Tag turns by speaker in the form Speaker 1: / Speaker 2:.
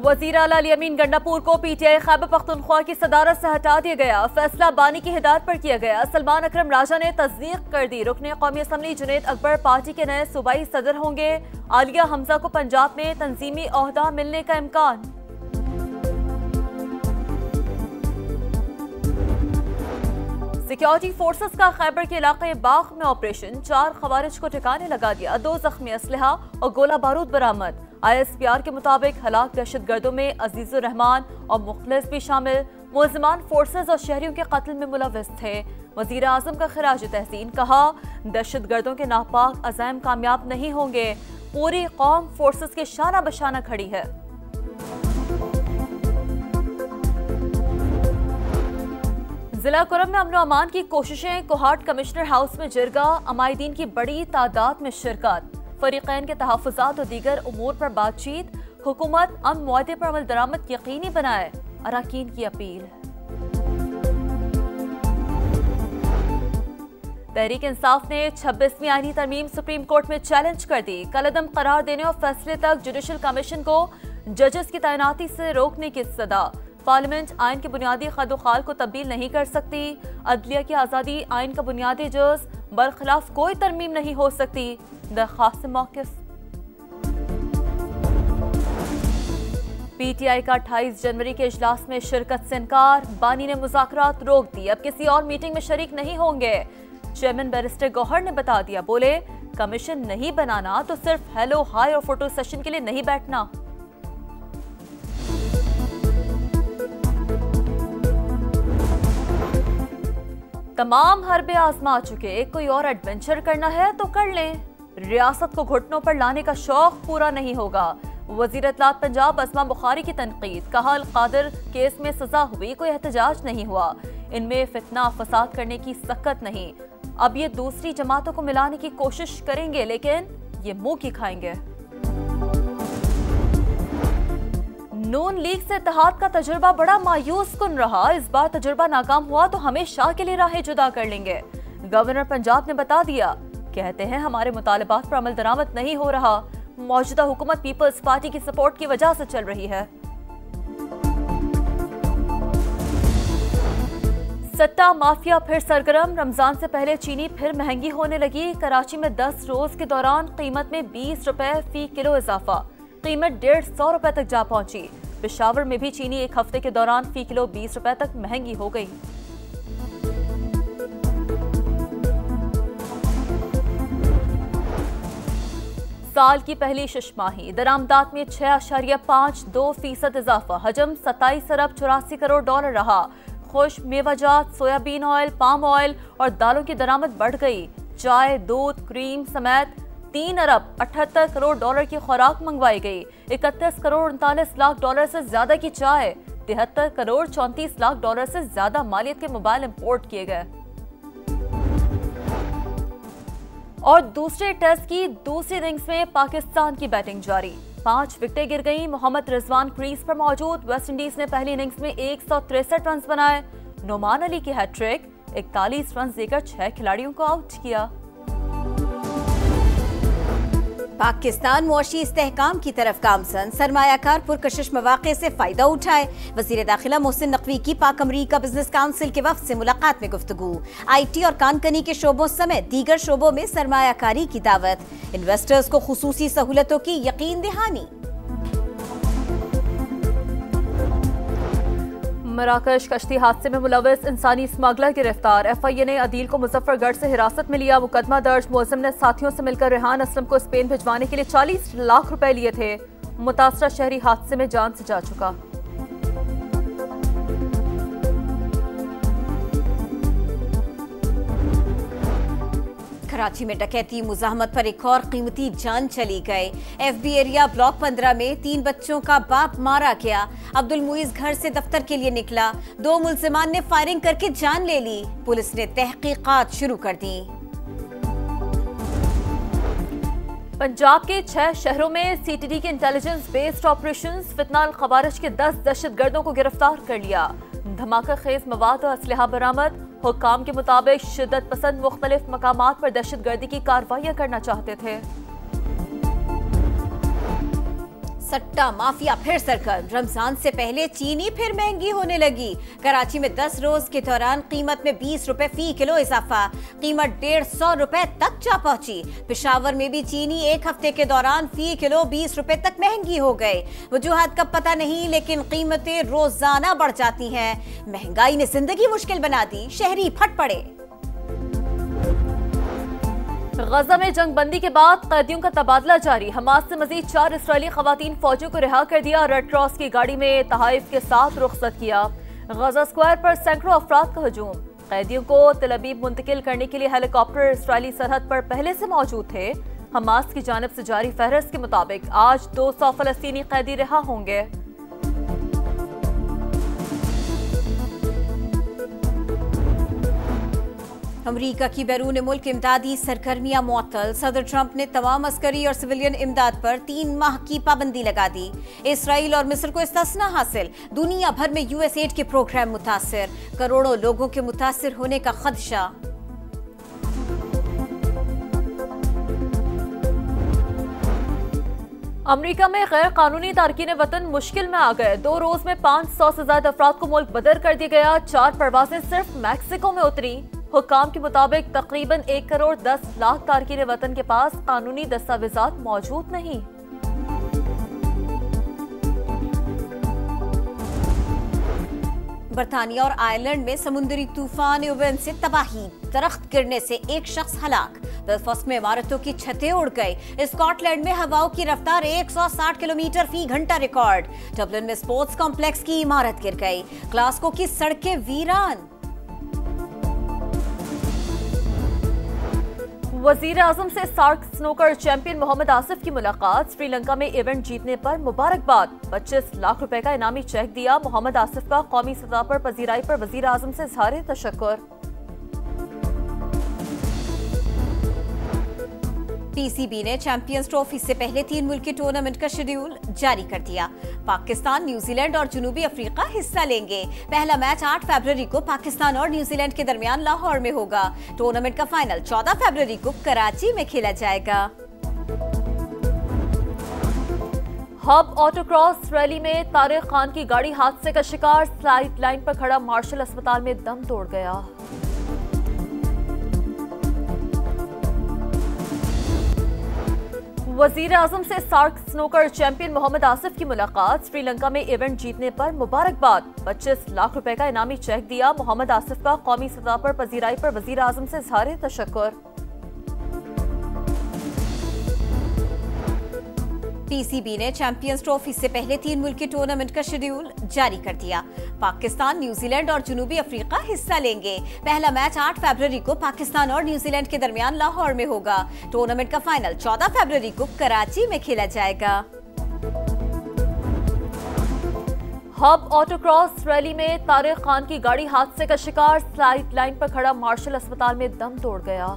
Speaker 1: वजीर आला अली अमीन गंडापुर को पीटीआई खैबर पख्तूनख्वा की सदारत से हटा दिया गया। फैसला बानी की हिदायत पर किया गया। सलमान अकरम राजा ने तस्दीक कर दी। रुकने कौमी असम्बली जुनैद अकबर पार्टी के नए सूबाई सदर होंगे। आलिया हमजा को पंजाब में तंजीमी ओहदा मिलने का इम्कान। सिक्योरिटी फोर्सेस का खैबर के इलाके बाग में ऑपरेशन, 4 खवारिज को ठिकाने लगा दिया। 2 जख्मी, असलहा और गोला बारूद बरामद। ISPR के मुताबिक हलाक दहशतगर्दों में अजीजुर रहमान और मुखलिस भी शामिल। मुलजिमान फोर्सेस और शहरियों के कत्ल में मुलव्वस थे। वजीर आजम का खिराज तहसीन, कहा दहशतगर्दों के नापाक अज़ाइम कामयाब नहीं होंगे। पूरी कौम फोर्सेस के शाना बशाना खड़ी है। जिला कुरम में अमन व अमान की कोशिशें, कोहाट कमिश्नर हाउस में जिरगा। अमायदीन की बड़ी तादाद में शिरकत। फरीकैन के तहफ़्फ़ुज़ात और दीगर उमूर पर बातचीत। हुकूमत अमन मुआहदे पर अमल दरामद यकीनी बनाए, अरकान की अपील। तहरीक इंसाफ ने 26वीं आईनी तरमीम सुप्रीम कोर्ट में चैलेंज कर दी। कलअदम करार देने और फैसले तक जुडिशल कमीशन को जजेस की तैनाती से रोकने की सदा। पार्लियामेंट आइन के बुनियादी खदोखाल को तब्दील नहीं कर सकती। अदलिया की आज़ादी आइन का बुनियादी जुज़, बरखिलाफ कोई तरमीम नहीं हो सकती। दरख्वास्त मौक़िफ़। PTI का 28 जनवरी के इजलास में शिरकत से इनकार। बानी ने मुज़ाकरात रोक दी, अब किसी और मीटिंग में शरीक नहीं होंगे। चेयरमैन बैरिस्टर गौहर ने बता दिया, बोले कमीशन नहीं बनाना तो सिर्फ हेलो हाय और फोटो सेशन के लिए नहीं बैठना। तमाम हरबे आजमा चुके, कोई और एडवेंचर करना है तो कर लें। रियासत को घुटनों पर लाने का शौक पूरा नहीं होगा। वजीर इत्तलात पंजाब अस्मा बुखारी की तनकीद, कहा अल-कादिर केस में सजा हुई, कोई एहतजाज नहीं हुआ। इनमें फितना फसाद करने की सकत नहीं। अब ये दूसरी जमातों को मिलाने की कोशिश करेंगे, लेकिन ये मुंह की खाएंगे। नून लीग से इत्तेहाद का तजुर्बा बड़ा मायूस कुन रहा। इस बार तजुर्बा नाकाम हुआ तो हमेशा के लिए राहें जुदा कर लेंगे। गवर्नर पंजाब ने बता दिया, कहते हैं हमारे मुतालबात पर अमल दरामद नहीं हो रहा। मौजूदा हुकूमत पीपल्स पार्टी की सपोर्ट की वजह से चल रही है। सट्टा माफिया फिर सरगर्म। रमजान से पहले चीनी फिर महंगी होने लगी। कराची में 10 रोज के दौरान कीमत में 20 रुपए फी किलो इजाफा। कीमत 150 रुपए तक जा पहुंची। पेशावर में भी चीनी एक हफ्ते के दौरान फी किलो 20 रुपए तक महंगी हो गई। साल की पहली शशमाही, दरामदात में 6.52% इजाफा। हजम 27 अरब 84 करोड़ डॉलर रहा। खुश मेवाजात, सोयाबीन ऑयल, पाम ऑयल और दालों की दरामद बढ़ गई। चाय, दूध, क्रीम समेत 3 अरब 78 करोड़ डॉलर की खुराक मंगवाई गई। 31 करोड़ 39 लाख डॉलर से ज्यादा की चाय, 73 करोड़ 34 लाख डॉलर से ज्यादा मालियत के मोबाइल इंपोर्ट किए गए। और दूसरे टेस्ट की दूसरी इनिंग्स में पाकिस्तान की बैटिंग जारी। 5 विकेटें गिर गईं। मोहम्मद रिजवान क्रीज पर मौजूद। वेस्टइंडीज ने पहली इनिंग्स में 163 रन बनाए। नोमान अली की हैट्रिक, 41 रन देकर 6 खिलाड़ियों को आउट किया।
Speaker 2: पाकिस्तान मुआशी इस्तेहकाम की तरफ गामजन, सरमायाकार पुरकशिश मौक़े से फायदा उठाए। वज़ीर दाखिला मोहसिन नकवी की पाक अमरीका बिजनेस काउंसिल के वफ़द से मुलाकात में गुफ्तगू। IT और कानकनी के शोबों समेत दीगर शोबों में सरमायाकारी की दावत। इन्वेस्टर्स को खुसूसी सहूलतों की यकीन दहानी।
Speaker 1: मराकश कश्ती हादसे में मुलव्वस इंसानी स्मगलर गिरफ्तार। FIA ने अदील को मुजफ्फरगढ़ से हिरासत में लिया। मुकदमा दर्ज। मुलजिम ने साथियों से मिलकर रेहान असलम को स्पेन भिजवाने के लिए 40 लाख रुपए लिए थे। मुतासरा शहरी हादसे में जान से जा चुका।
Speaker 2: कराची में डकैती मुजाहमत पर एक और कीमती जान चली गई। FB एरिया ब्लॉक 15 में 3 बच्चों का बाप मारा गया। अब्दुल मुईज घर से दफ्तर के लिए निकला। 2 मुल्जिमान ने फायरिंग करके जान ले ली। पुलिस ने तहकीकात शुरू कर दी।
Speaker 1: पंजाब के 6 शहरों में CTD के इंटेलिजेंस बेस्ड ऑपरेशंस। फितना अल खवारिज के 10 दहशतगर्दों को गिरफ्तार कर लिया। धमाका खेज मवाद और असलहा बरामद। हुक्काम के मुताबिक शिद्दत पसंद मुख्तलिफ मकामात पर दहशतगर्दी की कार्रवाइयां करना चाहते थे।
Speaker 2: सट्टा माफिया फिर सरगर्म। रमजान से पहले चीनी फिर महंगी होने लगी। कराची में 10 रोज के दौरान कीमत में 20 रुपए फी किलो इजाफा, कीमत 150 रुपए तक जा पहुंची। पेशावर में भी चीनी एक हफ्ते के दौरान फी किलो 20 रुपए तक महंगी हो गए। वजूहात का पता नहीं, लेकिन कीमतें रोजाना बढ़ जाती हैं। महंगाई ने जिंदगी मुश्किल बना दी, शहरी फट पड़े।
Speaker 1: गजा में जंगबंदी के बाद कैदियों का तबादला जारी। हमास से मजीद 4 इस्राएली खवातीन फौजियों को रिहा कर दिया। रेड क्रॉस की गाड़ी में तहाइफ के साथ रुखसत किया। गजा स्क्वायर पर सैकड़ों अफराद का हजूम। कैदियों को तल अबीब मुंतकिल करने के लिए हेलीकॉप्टर इस्राएली सरहद पर पहले से मौजूद थे। हमास की जानिब से जारी फहरिस्त के मुताबिक आज 200 फलस्तीनी कैदी रिहा होंगे।
Speaker 2: अमरीका की बैरून मुल्क इमदादी सरगर्मियां मुअत्तल। सदर ट्रंप ने तमाम अस्करी और सिविलियन इमदाद पर 3 माह की पाबंदी लगा दी। इसराइल और मिस्र को इस्तिस्ना हासिल। दुनिया भर में यूएसएड के प्रोग्राम मुतासिर। करोड़ों लोगों के मुतासिर होने का खदशा।
Speaker 1: अमरीका में गैर कानूनी तारकीन वतन मुश्किल में आ गए। 2 रोज में 500 से ज्यादा अफराद को मुल्क बदर कर दिया गया। 4 परवाजें सिर्फ मैक्सिको में उतरी। हुक्काम के मुताबिक तकरीबन 1 करोड़ 10 लाख तारकीन वतन के पास कानूनी दस्तावेजात मौजूद नहीं।
Speaker 2: बरतानिया और आयरलैंड में समुद्री तूफान यूवेन से तबाही। दरख्त गिरने से एक शख्स हलाक। बेलफास्ट में इमारतों की छतें उड़ गई। स्कॉटलैंड में हवाओं की रफ्तार 160 किलोमीटर फी घंटा रिकॉर्ड। डबलिन में स्पोर्ट्स कॉम्प्लेक्स की इमारत गिर गई। ग्लासगो की सड़कें वीरान।
Speaker 1: वजीर आजम से सार्क स्नूकर चैंपियन मोहम्मद आसिफ की मुलाकात। श्रीलंका में इवेंट जीतने पर मुबारकबाद। 25 लाख रुपए का इनामी चेक दिया। मोहम्मद आसिफ का कौमी सतह पर पजीराई पर वजीर आजम से इज़हार तशक्कुर।
Speaker 2: पीसीबी ने चैंपियंस ट्रॉफी से पहले 3 मुल्की टूर्नामेंट का शेड्यूल जारी कर दिया। पाकिस्तान, न्यूजीलैंड और जनूबी अफ्रीका हिस्सा लेंगे। पहला मैच 8 फरवरी को पाकिस्तान और न्यूजीलैंड के दरमियान लाहौर में होगा। टूर्नामेंट का फाइनल 14 फरवरी को कराची में खेला जाएगा।
Speaker 1: हब ऑटोक्रॉस रैली में तारिक खान की गाड़ी हादसे का शिकार। स्लाइड लाइन पर खड़ा मार्शल अस्पताल में दम तोड़ गया। वजीर आजम से सार्क स्नूकर चैंपियन मोहम्मद आसिफ की मुलाकात। श्रीलंका में इवेंट जीतने पर मुबारकबाद। 25 लाख रुपए का इनामी चेक दिया। मोहम्मद आसिफ का कौमी सतह पर पजीराई पर वजीर आजम से इज़हार तशक्कुर।
Speaker 2: पीसीबी ने चैंपियंस ट्रॉफी से पहले 3 मुल्की टूर्नामेंट का शेड्यूल जारी कर दिया। पाकिस्तान, न्यूजीलैंड और जनूबी अफ्रीका हिस्सा लेंगे। पहला मैच 8 फरवरी को पाकिस्तान और न्यूजीलैंड के दरमियान लाहौर में होगा। टूर्नामेंट का फाइनल 14 फरवरी को कराची में खेला जाएगा।
Speaker 1: हब ऑटोक्रॉस रैली में तारिक खान की गाड़ी हादसे का शिकार। स्लाइड लाइन पर खड़ा मार्शल अस्पताल में दम तोड़ गया।